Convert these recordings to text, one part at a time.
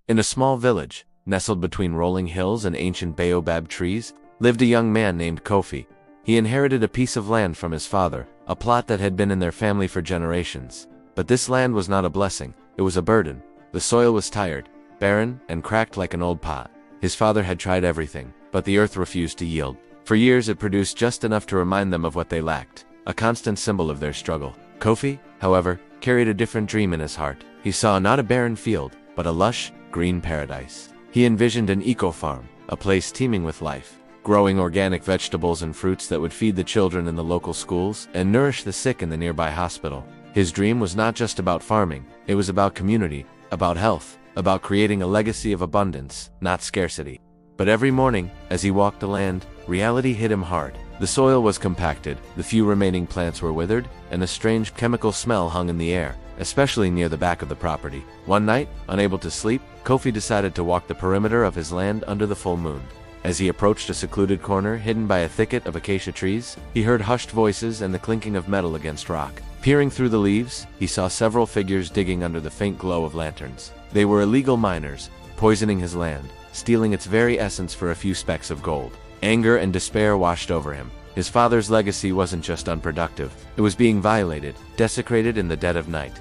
In a small village, nestled between rolling hills and ancient baobab trees, lived a young man named Kofi. He inherited a piece of land from his father, a plot that had been in their family for generations. But this land was not a blessing, it was a burden. The soil was tired, barren, and cracked like an old pot. His father had tried everything, but the earth refused to yield. For years it produced just enough to remind them of what they lacked, a constant symbol of their struggle. Kofi, however, carried a different dream in his heart. He saw not a barren field, but a lush, green paradise. He envisioned an eco-farm, a place teeming with life, growing organic vegetables and fruits that would feed the children in the local schools and nourish the sick in the nearby hospital. His dream was not just about farming, it was about community, about health, about creating a legacy of abundance, not scarcity. But every morning, as he walked the land, reality hit him hard. The soil was compacted, the few remaining plants were withered, and a strange chemical smell hung in the air, especially near the back of the property. One night, unable to sleep, Kofi decided to walk the perimeter of his land under the full moon. As he approached a secluded corner hidden by a thicket of acacia trees, he heard hushed voices and the clinking of metal against rock. Peering through the leaves, he saw several figures digging under the faint glow of lanterns. They were illegal miners, poisoning his land, stealing its very essence for a few specks of gold. Anger and despair washed over him. His father's legacy wasn't just unproductive, it was being violated, desecrated in the dead of night.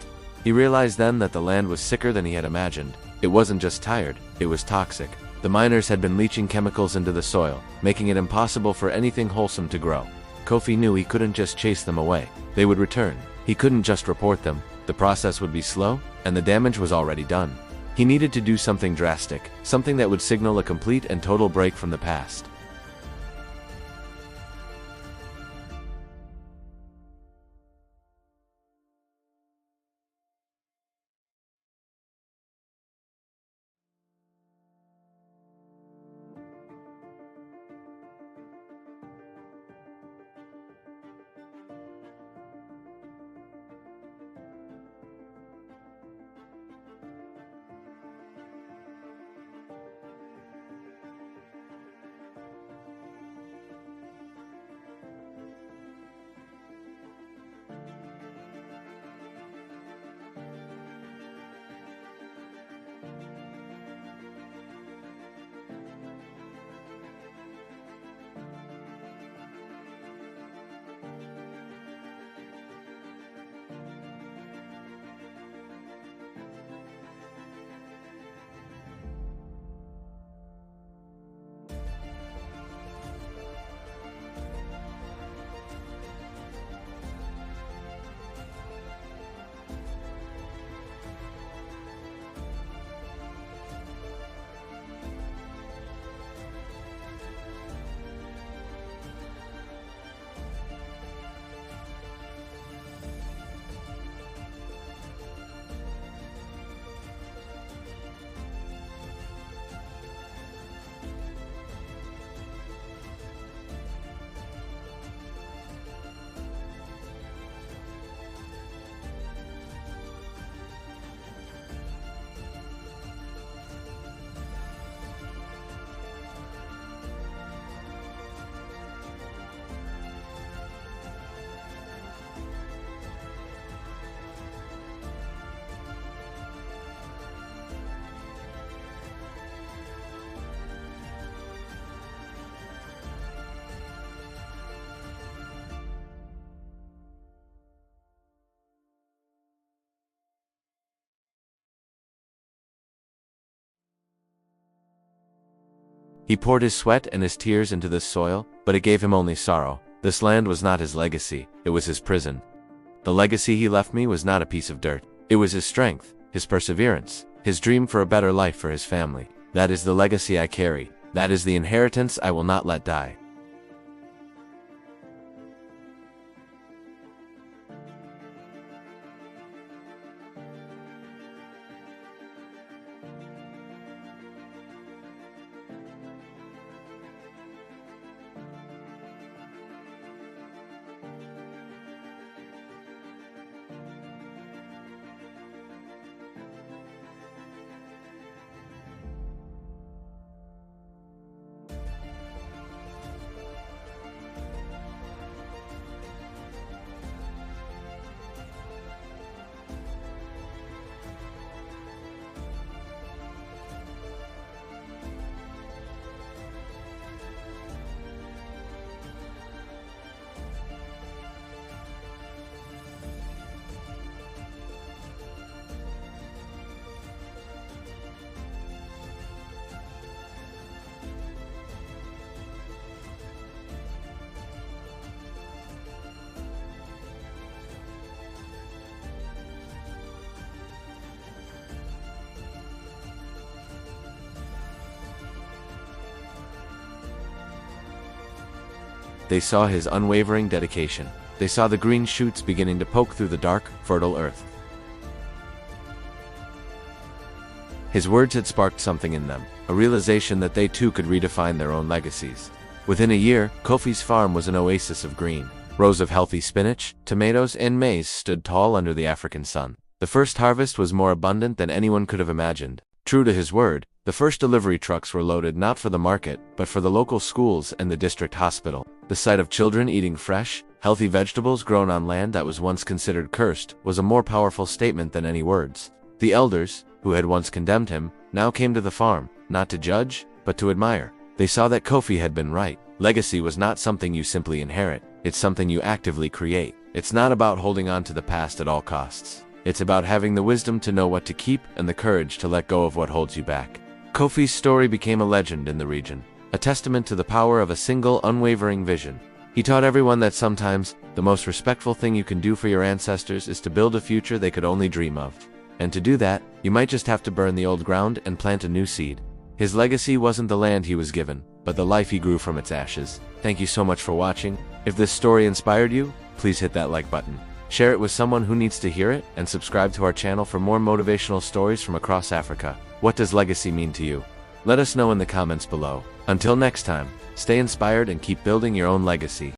He realized then that the land was sicker than he had imagined. It wasn't just tired, it was toxic. The miners had been leaching chemicals into the soil, making it impossible for anything wholesome to grow. Kofi knew he couldn't just chase them away. They would return. He couldn't just report them. The process would be slow, and the damage was already done. He needed to do something drastic, something that would signal a complete and total break from the past. He poured his sweat and his tears into this soil, but it gave him only sorrow. This land was not his legacy, it was his prison. The legacy he left me was not a piece of dirt. It was his strength, his perseverance, his dream for a better life for his family. That is the legacy I carry. That is the inheritance I will not let die. They saw his unwavering dedication. They saw the green shoots beginning to poke through the dark, fertile earth. His words had sparked something in them, a realization that they too could redefine their own legacies. Within a year, Kofi's farm was an oasis of green. Rows of healthy spinach, tomatoes, and maize stood tall under the African sun. The first harvest was more abundant than anyone could have imagined. True to his word, the first delivery trucks were loaded not for the market, but for the local schools and the district hospital. The sight of children eating fresh, healthy vegetables grown on land that was once considered cursed was a more powerful statement than any words. The elders, who had once condemned him, now came to the farm, not to judge, but to admire. They saw that Kofi had been right. Legacy was not something you simply inherit. It's something you actively create. It's not about holding on to the past at all costs. It's about having the wisdom to know what to keep and the courage to let go of what holds you back. Kofi's story became a legend in the region, a testament to the power of a single, unwavering vision. He taught everyone that sometimes, the most respectful thing you can do for your ancestors is to build a future they could only dream of. And to do that, you might just have to burn the old ground and plant a new seed. His legacy wasn't the land he was given, but the life he grew from its ashes. Thank you so much for watching. If this story inspired you, please hit that like button. Share it with someone who needs to hear it, and subscribe to our channel for more motivational stories from across Africa. What does legacy mean to you? Let us know in the comments below. Until next time, stay inspired and keep building your own legacy.